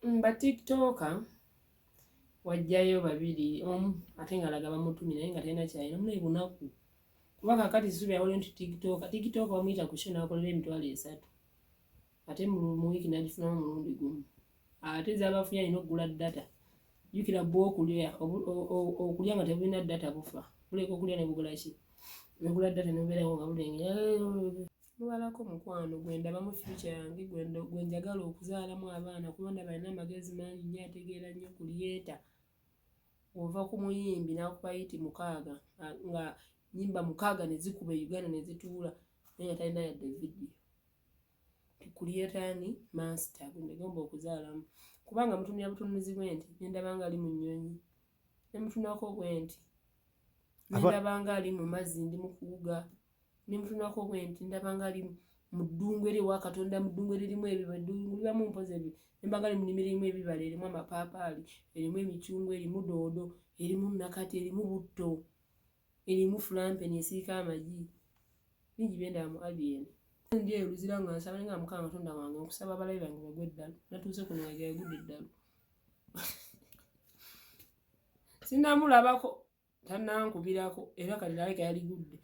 Ba TikToker wajjayo babiri ate nga alaga bamutumira naye nga talina kyalina munaye Obunaku kuba kakati subi awole nti TikToker bamuyita ku show n'akolera emitwalo 3 ate mu wiiki n'agifunamu mulundi gumu ate z'abafunye alina okugula data jjukira bwe okulya nga tebulina data bufa buleka okulya ne bugula ki negula data nebeerawo nga bulenge mubalako mukwano gwendaba mu future yange gwe njagala okuzaalamu abaana kuba ndaba alina amagezi mangi nnyo ategeera nnyo kuliyeta ova ku muyimbi n'akuba yiti 6 nga nyimba 6 ne zikuba Uganda ne zituula naye nga talina yadde vidiyo kuliyeta yani master gwe ndagomba okuzaalamu kubanga mutumya butunuzi bwenti nendaba nga ali mu nnyonyi nemutunako bwenti nendaba nga ali mu mazzi ndi mu kuwuga nemutunako bwenti ndaba nga ali mu ddungu eri wa Katonda mu ddungu eririmu ebibala ddungu libamu mpozi ebyo nemba nga ali mu nnimiro erimu ebibala erimu amapaapaali erimu emicungwa erimu doodo erimu nakati erimu butto erimu fulampeni esiika amagi bingi byendaba mu alien ndi eruzira nga nsaba nga Mukama Katonda wange okusaba abalabe bange bagwe eddalo natuuse kuno nga gyagudde eddalo sinamulabako tannankubirako era kati alabika yaligudde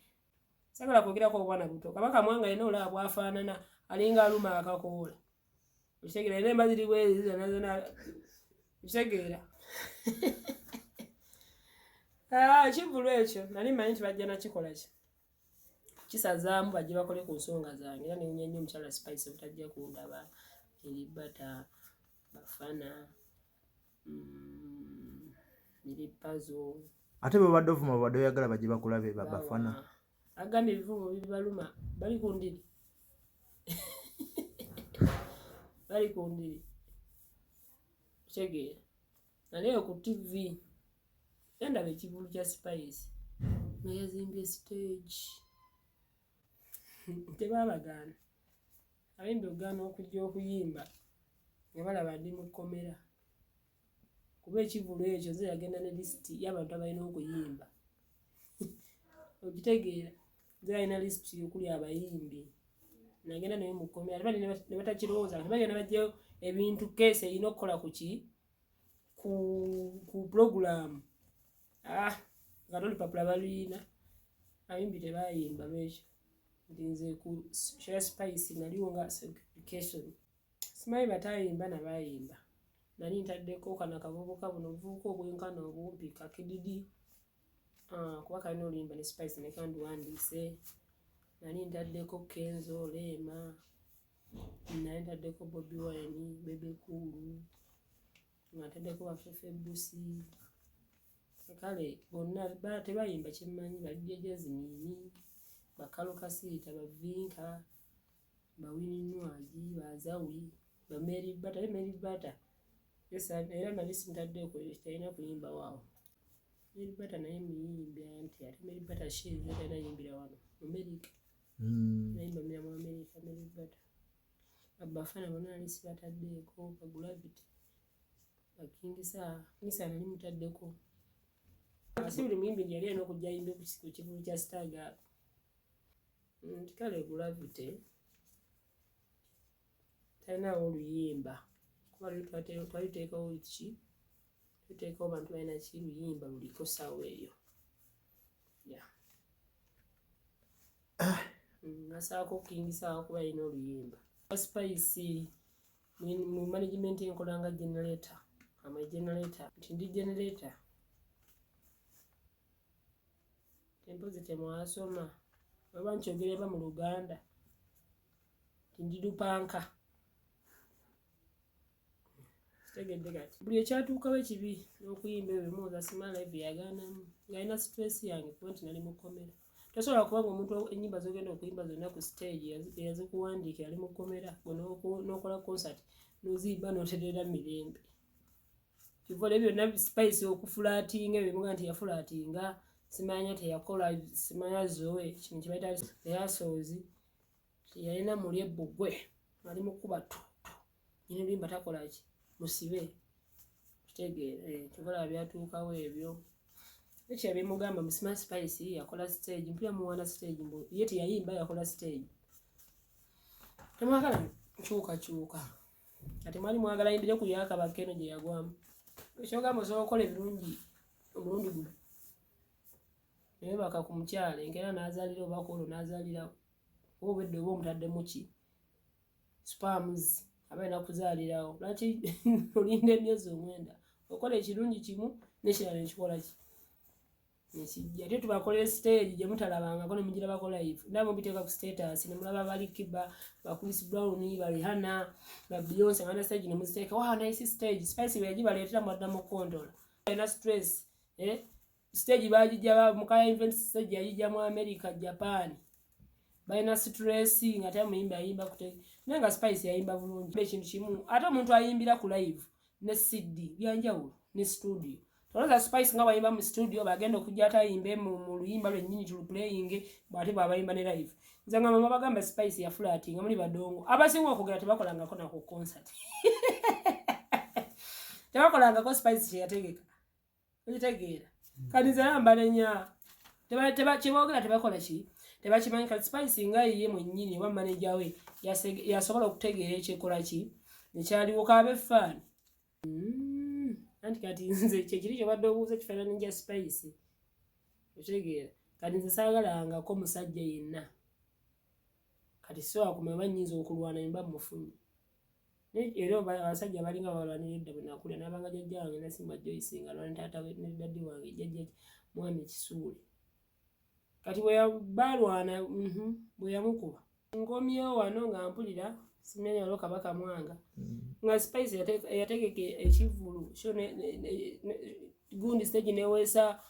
sagala kwogerako obwana buto Kabaka Mwanga yena olaba bwafaanana alinga aluma akakoola okitegeera era emba ziri bwezi zonazona okitegeera kivulu ekyo nali mmanyi nti bajja nakikola ki kisazaamu bajje bakole ku nsonga zange era newunya nnyo omukyala Spice obutajja kundaba eribata bafana eripazo ate bwe badde ovuma bwe badde oyagala bajje bakulabe bafana agambye ebivumo bibaluma bali ku ndiri bali ku ndiri kitegeera naye ku TV endaba ekivulu kya Spice nga yazimbye stage tebabagaana abayimbi ogaana okujja okuyimba nga balaba ndi mu kkomera kuba ekivulu ekyo ze yagenda ne lisiti y'abantu abalina okuyimba okitegeera ze alina lisiti okuli abayimbi nagenda naye mu kkomera ate bali ne batakirowooza tebagenda bajjayo ebintu keesi erina okukola ku purogulaamu nga tolupapula baluyina abayimbi tebayimba lwekyo nti nze ku Share Spice naliwo nga certification simanyi batayimba nabayimba nali ntaddeko kano akavubuka buno obuvubuka obwenkana obumpi kakididi kuba kalina oluyimba ne Spice ne kandiwandiise nali ntaddeko Kenzo Lema nali ntaddeko Bobi Wine Bebe Cool nga ntaddeko Bafefe Busi kale bonna tebayimba kyemmanyi balijeje zinini bakalo kasiita bavinka bawinwagi bazawi bameri bata era nali sintaddeko talina kuyimba waawo Meri Bata naye muyimbi anti ate Meri Bata shize talina yimbira wano Amerika nayimba mira mu Amerika Meri Bata abafana bonna nali sibataddeeko Gravity bakingisa nali mutaddeko asi buli muyimbi yali alina okujja ayimbe ku kivulu kya Stargap nti kale Gravity talinawo oluyimba kuba twaliteekawo ki tuteekawo bantu balina ki luyimba luliko sawa eyo nasaako okukingisa kuba alina oluyimba Spice mu management enkolanga generator nti ndi generator tempozi temwasoma oba nkyogere eba mu Luganda nti ndi lupanka kitegedde kati buli ekyatuukawo ekibi n'okuyimba ebyo bimuwoza Simala live yagaanamu ng'alina stress yange kuba nti nali mu kkomera tosobola kubanga omuntu ennyimba z'ogenda okuyimba zonna ku stage yazikuwandiika ali mu kkomera n'okola concert n'oziyimba n'oterera mirembe kivola ebyo byonna Spice okufulaatinga ebyo bimuga nti yafulaatinga simanya teyakola simanya zoe kino kibaita eyasoozi yalina muli ebbugwe ali mu kuba nyina oluyimba takola ki musibe kitegeere kivola byatuukawo ebyo ekyo bimugamba musima Spice yakola stage mpira muwana stage mbu yeti yayimba yakola stage temwagala nkyuka Kati mwali mwagala yimbire ku ya Kabaka eno gye yagwamu. Ekyogamba osobola okukola ebirungi omulundi guno. Naye baka ku mukyala engera n'azaalira oba kolo n'azaalirawo. Obwedde oba omutaddemu ki? Spams abaina kuzaalirawo. Lwaki olinda emyezi 9? Okola ekirungi kimu n'ekirala ekikola ki? Nekijja. Ate tubakolera stage gye mutalabangako ne mugira bakola live. Ndaba mbiteeka ku status ne mulaba bali Kiba, ba Chris Brown, ba Rihanna, ba Beyonce ngana stage ne muziteeka. Wow, nice stage. Spice byaji baleetera mwadda mu kondola. Ena stress. Stage bajija mukaya event stage yajija mu America, Japan. Baina stress ngata muyimba yimba kute. Nenga Spice yayimba bulungi. Ekintu kimu. Ate omuntu ayimbira ku live ne CD byanjawulo ne studio. Toloza Spice nga bayimba mu studio bagenda okujja atayimbe mu luyimba lwennyini tulu playing bwate babayimba ne live. Nze nga mama bagamba Spice ya flating nga muli badongo. Abasinga okugera tebakolangako na ku concert. Tebakolangako Spice kye yategeka. Okitegeera. Kati nze nambale nya. Kiboogera tebakola ki? Tebakimanyi kati Spice nga ye mwennyini oba manager we yasobola okutegeera ekyekola ki? Nekyaliwo kaabe fan. Anti kati nze kyekiri kyobadde obuuza ekifaananyi kya Spice. Okitegeera. Kati nze saagalangako musajja yenna. Kati so akumaba nnyinza okulwana mba mufunye. Era abasajja balinga balwanira edda bwe nakula n'abanga jjajja wange Nasimba Joyce nga lwani taata we ne daddi wange jjajja mwami Kisuule. Kati bwe balwana bwe yamukuba. Ngomyewo wano nga mpulira simenya olwo Kabaka Mwanga. Nga Spice yategeka ekivulu sho gundi stage neweesa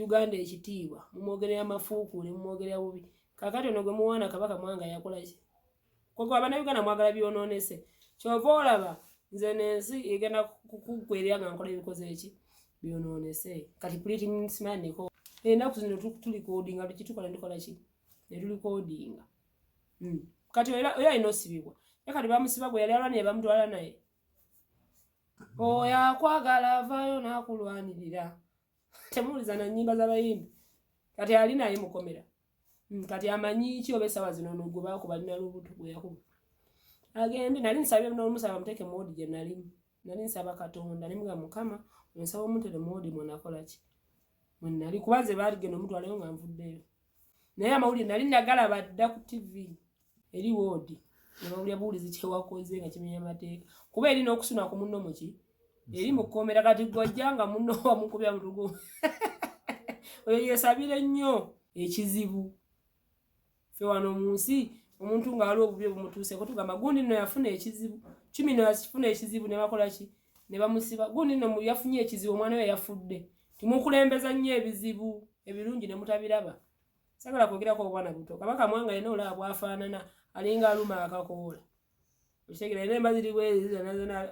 Uganda ekitiibwa mumwogerera amafuuku ne mumwogerera bubi. Kakati ono gwe muwana Kabaka Mwanga yakola ki? Koko abana Uganda mwagala byonoonese. Kyova olaba nze n'ensi egenda kukwerera nga nkola ebikoze eki byonoonese. Kati pretty smart neko. Ennaku zino tuli codinga tukitukola ndikola ki? Ne tuli codinga. Kati oyo alina osibibwa. Kati bamusiba gwe yali alwanira bamutwala naye. Oyo akwagala avaayo n'akulwanirira. Temuwuliza na nnyimba z'abayimbi. Kati ali naye mukomera. Kati amanyi ki oba essaawa zino ono gwe baakuba alina lubuto gwe yakuba. Agende nali nsabye n'omusaba muteeke moodi gye nalimu. Nali nsaba Katonda ne mugamba Mukama nsaba omutere moodi mwenakola ki? Mwe nali kubaze baaligenda omutwaleyo nga nvuddeyo. Naye amawulire nali nagala badda ku TV eri woodi. Nebawulira buwulizi kyewakoze nga kimenya amateeka. Kuba eri n'okusuna ku munno muki? Eri mukomera kati gwajja nga munno wamukubya mutugo. Oyo yesabire nnyo ekizibu. Fe wano mu nsi omuntu nga waliwo obubi bumutuuseko tugamba gundi nno yafuna ekizibu. Chumi nno yafuna ekizibu ne bakola ki? Ne bamusiba. Gundi nno yafunye ekizibu omwana we yafudde. Timukulembeza nnyo ebizibu ebirungi ne mutabiraba. Sagala kwogerako obwana buto. Kabaka Mwanga yena olaba bwafaanana alinga aluma akakoola. Okitegeera era embazi zonna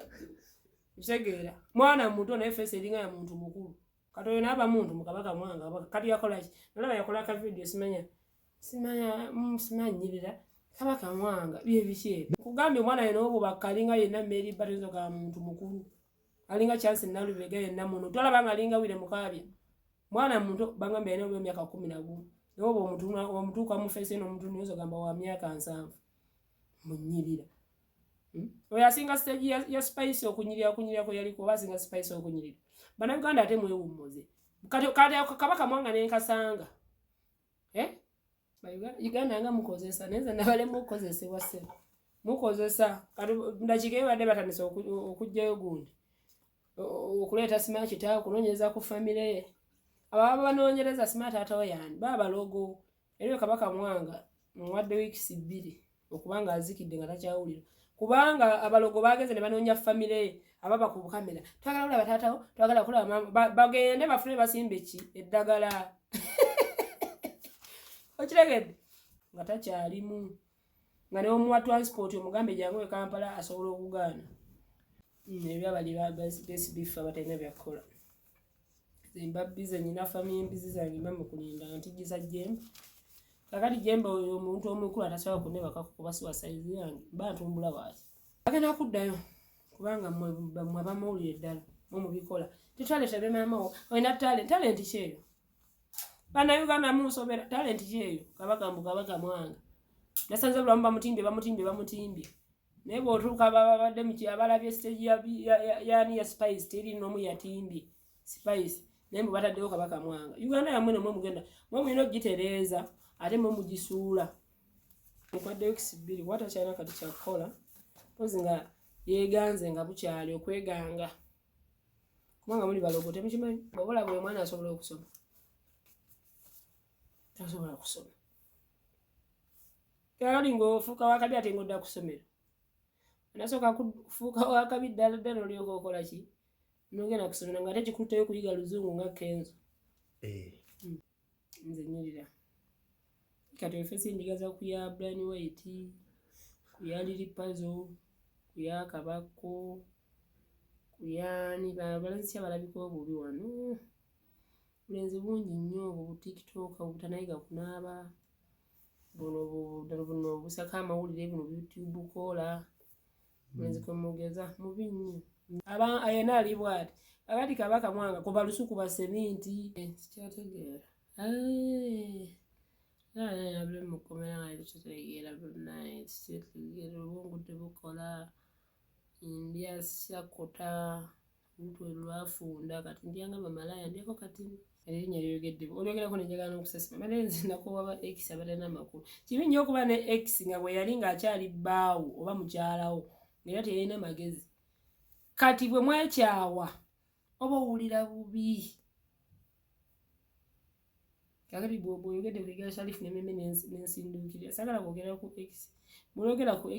okitegeera. Mwana muto naye feesi eringa ya muntu mukulu. Kati oyo n'aba muntu mu Kabaka Mwanga kati yakola ki? Nalaba yakola ka video simanyirira Kabaka Mwanga bye biki. Kugambye omwana yena obo bakalinga yenna Mary Batizo ga muntu mukulu. Alinga Chance Nalubega yenna muno. Tolaba nga alinga Wile Mukabya. Mwana muto bangambye yena emyaka 11. Nobo omuntu kwa mufese no muntu nizo gamba wa myaka 7. Munyirira. Oya asinga stage ya Spice okunyirira ko yali ko basinga Spice okunyirira. Bana Uganda ate mwewumuze. Kati Kabaka Mwanga nenkasanga. Uganda nga mukozesa neza nabale mukozesebwa se. Mukozesa kati ndakike bade batanisa okujjayo gundi. Okuleta smart kitaawo kunonyeza ku family. Ababa banonyereza smart atawo yani baba logo eriyo Kabaka Mwanga mwadde weeks 2 okubanga azikidde nga takyawulira kubanga abalogo bageze ne banonya family ababa ku kamera twagala kulaba tatawo twagala kulaba bagende bafune basimbe ki eddagala okiregedde nga takyalimu nga ne omuwa transport omugambe jangu e Kampala asobola okugaana nebyo abali basi bifa batayina byakola Zimbabwe nyina family mbizi zange mama kulinda antigiza jembe kakati jembe oyo omuntu omukulu atasobola kuneba kakuba siwa size yange batumbula bwati agenda kuddayo kubanga mwe bamawulire ddala mu bikola tetwaleta be mama oyina talent kyeyo bana Uganda musobera talent kyeyo Kabaka Mwanga nasanze bulamba bamutimbye naye bw'otuuka babadde mu abalabye stage ya Spice teri n'omu yatimbye Spice naye mwe bataddewo Kabaka Mwanga. Uganda yammwe nemwe mugenda mwe mulina okugitereeza ate mwe mugisuula. Mukwaddeyo kisibiri watakyalina kati kyakukola mpozi nga yeeganze nga bukyali okweganga kubanga muli balogo temukimanyi. Obola buli mwana asobola okusoma tasobola kusoma kali ng'ofuuka wakabi ate ng'odda kusomero nasooka kufuuka wakabi ddala ddala olyoka okola ki nogenda kusomera nga tekikutteyo kuyiga luzungu nga Kenzo. Nze nyirira kati efesi endiga za kuya Brian White kuya Lili Puzzle kuya Kabako kuyani balenzi abalabika obubi wano bulenzi bungi nnyo obu TikTok obutanayiga kunaaba buno busaka amawulire buno YouTube kola bulenzi kwemugeza mubi nnyo ayena ali bwati akati Kabaka Mwanga kuba lusuku ba seminti sikyategeera abule mukomera nga kitegeera bulunai sikyategeera obwongo tebukola ndya sakota mtu lwafunda kati ndyanga bamalaya ndyako kati erinnya lyogedde olyogerako nenjagala n'okusesema malenzi nakuba X abalina amakulu kibi nnyo okuba ne X nga bwe yali ng'akyali bbaawo oba mukyalawo ng'era teyalina magezi kati bwe mwekyawa oba owulira bubi kakati bw'oyogedde ku Igala Sharifu n'emmeme n'ensinduukirira sagala kwogera ku X bw'oyogera ku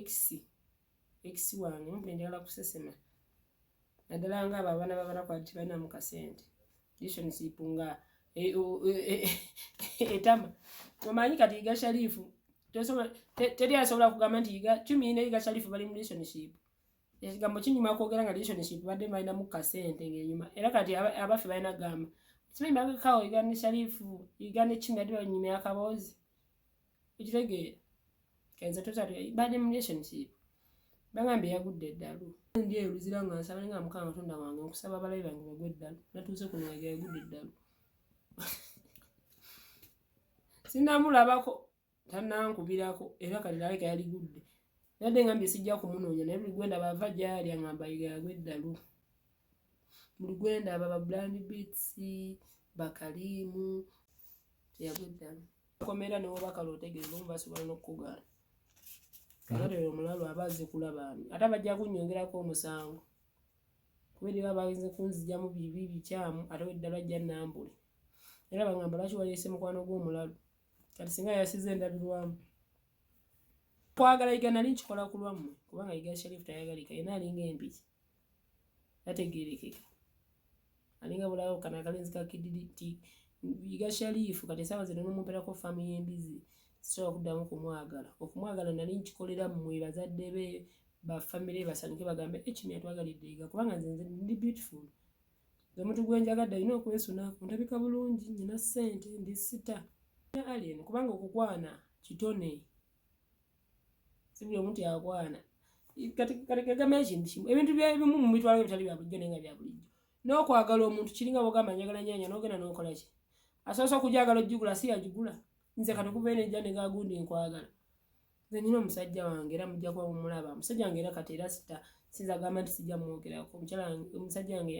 X wange mpe njagala kusesema naddala nga abo abaana b'abanakwati balina mu kasente relationship nga etama omanyi kati Igala Sharifu teri asobola kugamba nti Chumi ne Igala Sharifu bali mu relationship ekigambo kinyuma kwogera nga relationship badde balina mu kasente ng'enyuma era kati abafe balina gamba kimanyi bagakawo Igala ne Sharifu Igala ne Chumi badde banyuma akaboozi ekitegeera kenza totali badde mu relationship bagambye yagudde eddalu ndi eruzira nga nsaba nga Mukama Katonda wange nkusaba abalabe bange bagwe eddalu natuuse kuno nga yagudde eddalu sinamulabako tannankubirako era kati laleka yaligudde nadde ngambye sijja kumunoonya naye buli gwenda bava gyali angamba yagwe eddalu buli gwenda aba Brand Beats Bakalimu yagwe eddalu komera n'obakala otegeeza omu basobola n'okukugaana Kalero omulalo abaze kulabaani ate bajja kunnyongerako omusango kubera bagenze kunzijjamu bibi bikyamu ate weddala ajja nambule era bagamba lwaki waleese mukwano gw'omulalo kati singa yasize endabirwamu kwagala Igala nali nkikola ku lwammwe kubanga Igala Sharifu tayagalika yena alinga empiki tategeerekeka alinga bulawo kana akalenzi ka kididiti Igala Sharifu kati esaawa zino n'omumperako faamu y'embizi sisobola kuddamu okumwagala nali nkikolera mmwe bazadde be bafamire basanyuke bagambe Chumi yatwagalidde Igala kubanga nze ndi beautiful nze omuntu gwenjagadde alina okwesuna ndabika bulungi nina ssente ndi sita alien kubanga okukwana kitone si buli omuntu yakwana kati kagame ekintu kimu ebintu byebimu mu mitwalo ebitali bya bulijjo naye nga bya bulijjo n'okwagala omuntu kiringa bwogamba njagala nyanya n'ogenda n'okola ki asobola okujagala ojjugula si yagigula nze kati okuva eno ejja ne gagundi nkwagala nze nina omusajja wange era mujja kuba mumulaba omusajja wange era kati era sinza gamba nti sijja mwogerako omusajja wange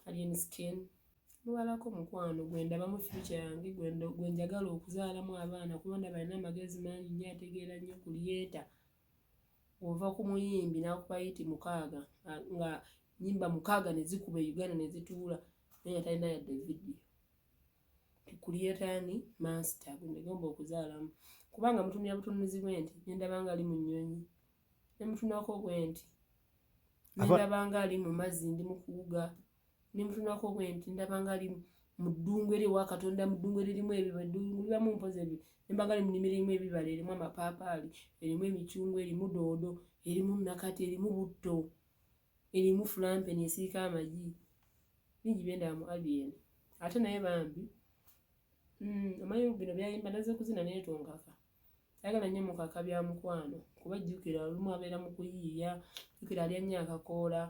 alien skin luwalako mukwano gwendaba mu future yange gwenjagala okuzaalamu abaana kubanga balina amagezi mangi nnyo ategeera nnyo kuliyeta ova ku muyimbi n'akuba yiti 6 nga nyimba 6 ne zikuba Uganda ne zituula naye talina yadde video kuliyetani master gwegomba okuzaalamu kubanga mutumya butunuzi bwenti nendabanga ali mu nnyonyi nemutunako bwenti nendabanga ali mu mazzi ndi mu kuwuga nemutunako bwenti ndabanga ali mu ddungu eri wa Katonda mu ddungu eririmu ebibamu mpozi ebi nembanga ali mu nnimiro erimu ebibala erimu amapaapaali erimu emicungwa erimu doodo erimu nakati erimu butto erimu fulampeni esiika amagi bingi byendaba mu alien ate naye bambi amanyi bino byayimba naze kuzina naye tonkaka ayagala nnyo mukaka bya mukwano kuba jjukira olumu abeera mu kuyiiya jjukira alya nnyo akakoola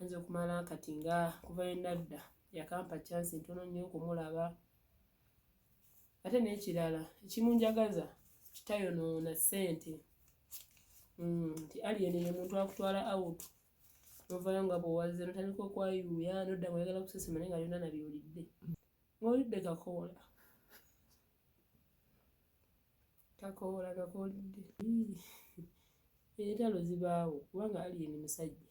anza okumala kati nga kuva enadda yakampa chance ntono nnyo okumulaba ate n'ekirala ekimunjagaza kitayonoona ssente nti alien ye muntu akutwala out novayo nga bwowazze notandika okwayuuya nodda ngaoyagala kusesema naye nga lyonna nabyolidde ng'olidde kakoola kakoolidde entalo zibaawo kubanga alien musajja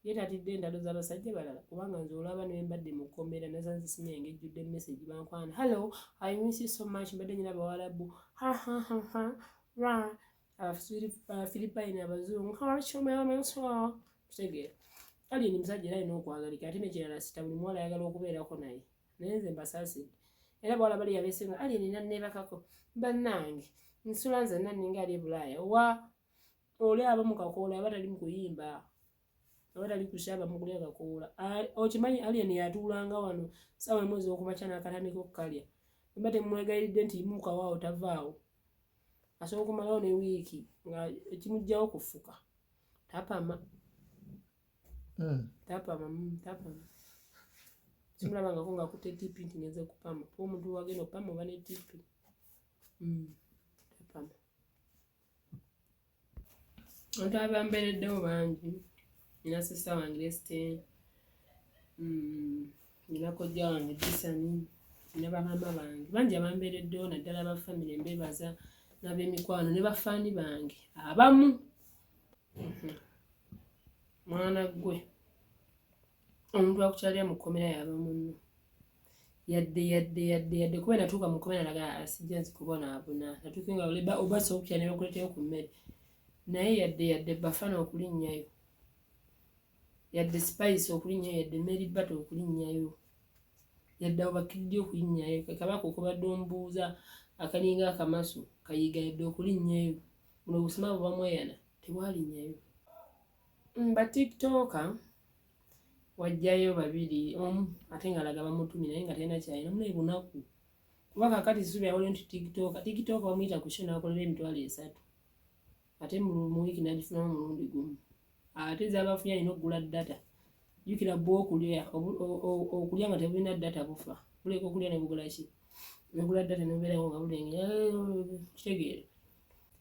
ye tatidde entalo z'abasajja balala kubanga nze olaba ne mbadde mu kkomera nasanze simu yange ejjudde message bankwana hello I miss you so much mbadde nyina abawalabu Philippine abazungu kitegeera alien musajja era alina okwagalika ate nekirala sita buli muwala ayagala okubeerako naye naye nze mbasaasidde era bawala bali yabeesenga alien nanneebakako bannange nsula nze nanninga ali Bulaaya wa oli aba mu kakoola aba tali mu kuyimba aba tali kusyaba mu kulya kakoola okimanyi alien yatuulanga wano sawa emwezi okumakya n'akatandika okukalya mba temwegayiridde nti mukawaawo tavaawo asobola okumalawo ne wiiki nga ekimugjawo kufuka tapama simulabangako ngaakutte tipi nti ngenze kupama kuba omuntu wagenda okupama oba ne tipi tapama abantu abambeereddewo bangi nina sista wange Leste nina kojja wange Disani nina bamama bange bangi abambeereddewo naddala abafamire embeebaza n'ab'emikwano ne bafaani bange abamu mwana gwe omuntu akukyalira mu kkomera yaba munno yadde kuba natuuka mu kkomera laga asijja nzikubonaabona natuuke nga obasa okukyala ne bakuleteyo ku mmere naye yadde bafana okulinnyayo yadde spice okulinnyayo yadde Mary Bat okulinnyayo yadde Abakidde okulinnyayo Kabaka okubadde ombuuza akalinga akamasu kayiga yadde okulinnyayo buno obusima bwamweyana tebwalinnyayo ba tiktoka wajjayo babiri omu ate nga alaga bamutumye naye nga talina kyalina munaye bunaku kuba kakati subi awole nti tiktoka bamuyita ku show n'akolera emitwalo 3 ate mu wiiki n'agifunamu mulundi gumu ate z'abafunye alina okugula data jjukira bwe okulya nga tebulina data bufa buleka okulya ne bugula ki negula data nebeerawo nga bulenge kitegeere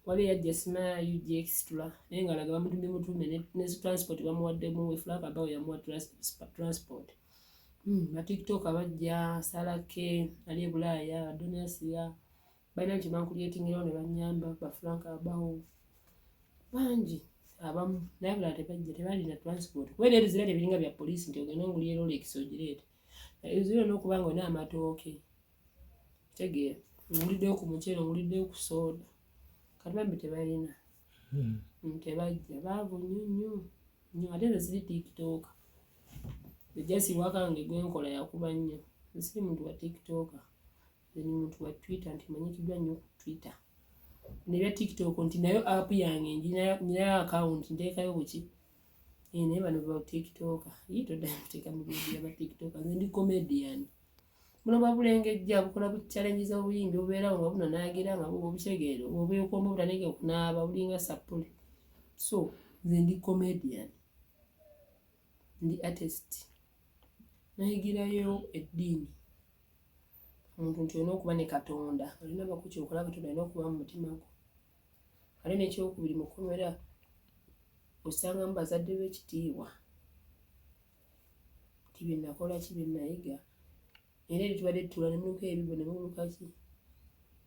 wali yajja sima UG extra naye nga alaga bamutume ne transport bamuwaddemu efulaka bawe yamuwa transport ba tiktok abajja salake ali e Bulaaya Adonisia balina nti bankulyetingirawo ne banyamba bafulaka bawo bangi abamu naye bulala tebalina transport kubera ezo zira tebiringa bya poliisi nti ogenda ongulira Rolex ogireete eziro n'okuba nga olina amatooke tegeera nguliddeyo ku muceere nguliddeyo ku sooda kati bambi tebalina tebajja baavu nnyo ate nze siri tiktoka ejasi wakange gwenkola yakuba nnyo nsiri muntu wa tiktoka ni muntu wa twitter nti manyikiddwa nnyo ku twitter nebya tiktok nti nayo app yange njinayo account nteekayo buki naye bano ba tiktoka yitodda muteeka mu bibya ba tiktoka nze ndi comedian muno babulengejja bukola bu challenges obuyimbi obubeerawo nga buno naagira nga obukyegeero obwekomba obutaneke okunaaba bulinga sapule so nze ndi comedian ndi artist nayigirayo eddiini omuntu nti olina okuba ne Katonda olina bakukyokola Katonda olina okuba mu mutima gwo ate n'ekyokubiri mu kkomera osangamu bazadde b'ekitiibwa ti bye nakola ki bye nayiga era eri tubadde tutula ne muluka ebibo ne muluka ki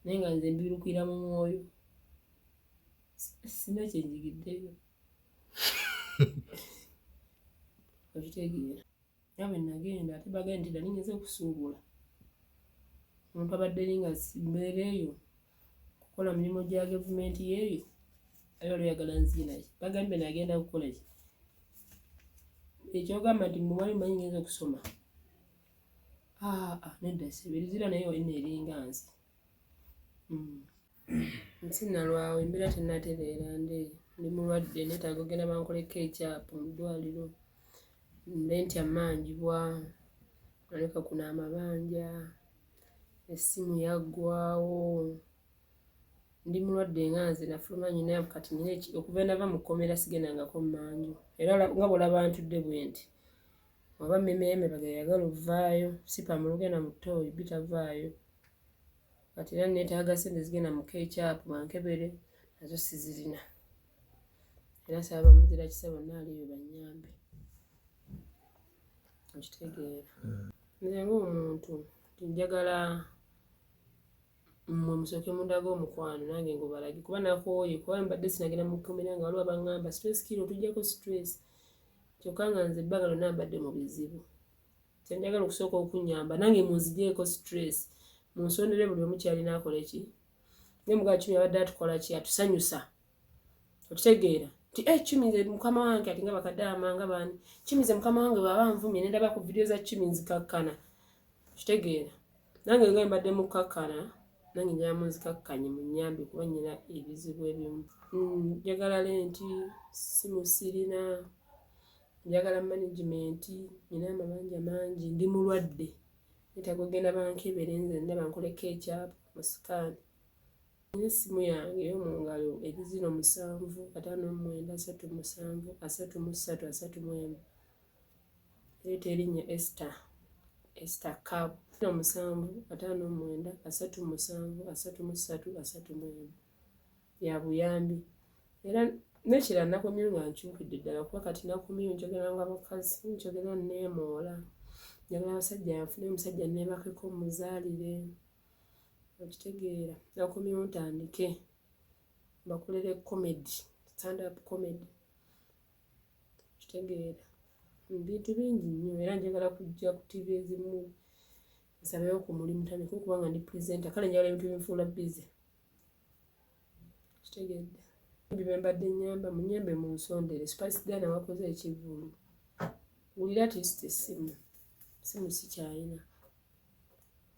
naye nga nze mbirukira mu mwoyo sina kyenjigiddeyo okitegeera nawe nagenda ate bagenda nti nali ngeze okusuubula omuntu abadde linga mbeera eyo kukola mirimu gya gavumenti yeeyo ayo oluyagala nziinaye bagambye nagenda kukola ki ekyogamba nti mwali manyi ngenza okusoma nedda sibirizira naye olina eringa nsi nsi nalwawo embeera tennatereera ndi mulwadde neetaaga ogenda bankoleko ekyapu mu ddwaliro nenti amanjibwa aleka kuna amabanja essimu yaggwawo ndi mulwadde nga nze nafuluma nyina kati nyina okuva nava mu kkomera sigendangako mmanju era nga bwolaba ntudde bwe nti oba mmemeyeme bagayagala ovaayo sipa mu lugenda mu ttooyi bitavaayo kati era neetaaga sente zigenda mu keekyapu bankebere nazo sizirina era saba muzira kisabo naliyo banyambe okitegeera nze ng'omuntu njagala mmwe musooke mundaga omukwano nange ngubalagi kuba nakooye kuba mbadde sinagenda mu kkomera nga waliwo abangamba stress kilo tujjako stress kyokka nga nze ebbanga lyonna mbadde mu bizibu kyenjagala okusooka okunyamba nange munzigyeko stress munsondere buli omu kyalina akola eki ne mugaa Chumi abadde atukola ki atusanyusa okitegeera nti Chumi nze mukama wange ati nga bakadde amanga bani Chumi nze mukama wange bw'aba nvumye ne ndaba ku vidiyo za Chumi nzikakkana okitegeera nange nga mbadde mukakkana nange njala munzikakkanye mu nnyambe kuba nnyina ebizibu ebimu njagala lenti simu sirina njagala management nina amabanja mangi ndi mulwadde netaga ogenda bankebere nze ndaba nkoleko ekyapu mu sikaani nina essimu yange ey'omu ngalo eri 0759373331 ereeta erinnya Esther Cab 0759373331 ya buyambi era nekira nakomye nga nkyukidde ddala kuba kati nakomyeyo njagala nga bakazi njagala neemoola njagala abasajja yanfune omusajja neebakeko muzaalire okitegeera nakomyeyo ntandike bakolere comedy stand up comedy okitegeera bintu bingi nnyo era njagala kujja ku TV ezimu nsabeyo ku mulimu tandika okuba nga ndi presenter kale njagala ebintu binfuula busy kitegeedde bibembadde nnyamba munyembe mu nsondere Spice Dana wakoze ekivulu wulira artist essimu sikyayina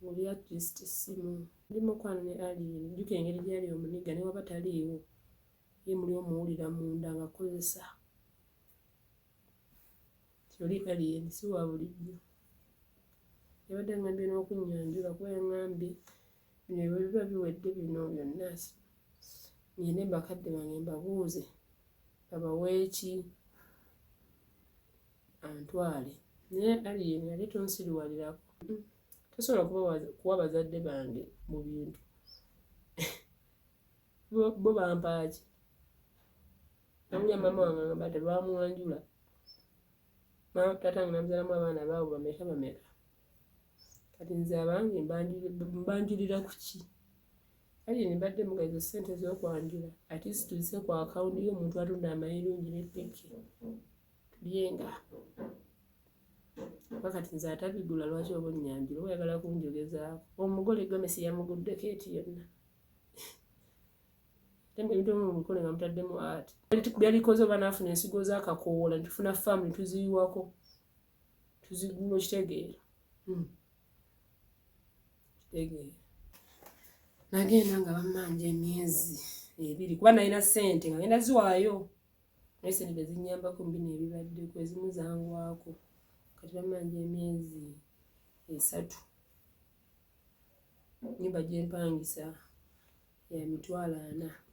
wulira artist essimu ndi mukwano ne Alien jjuka engeri gyali omuniga ne waba taliiwo ye muli omuwulira munda ng'akozesa oli Alien si wa bulijjo yabadde ngambye n'okunnyanjula kuba yangambye bino ebyo biba biwedde bino byonna ngende bakadde bange mbabuuze babaweeki antwale naye Alien yali tonsiriwalirako tosobola kuwa bazadde bange mu bintu bo bampaaki namulya mama wange ngamba tebamwanjula taata wange namuzaalamu abaana baabo bameka kati nze abange mbanjulira ku ki Alien mbadde mugazo ssente z'okwanjula ati situuse ku akawunti y'omuntu atunda amayirungi ne piki tulyenga wakati nze atabigula lwaki oba onnyanjula oyagala kunjogezaako omugole Gomesi yamuguddeko eti yonna ebintu mu mukole nga mutaddemu ati byalikoze oba naafuna ensigo z'akakoola netufuna faamu netuziyiwako tuzigula okitegeera kitegeera nagenda nga bammanja emyezi 2 kuba nalina ssente nga genda ziwaayo naye sente tezinyambako mu bino ebibaddeko ezimu zangwako kati bammanja emyezi 3 nyumba gyempangisa ya 40,000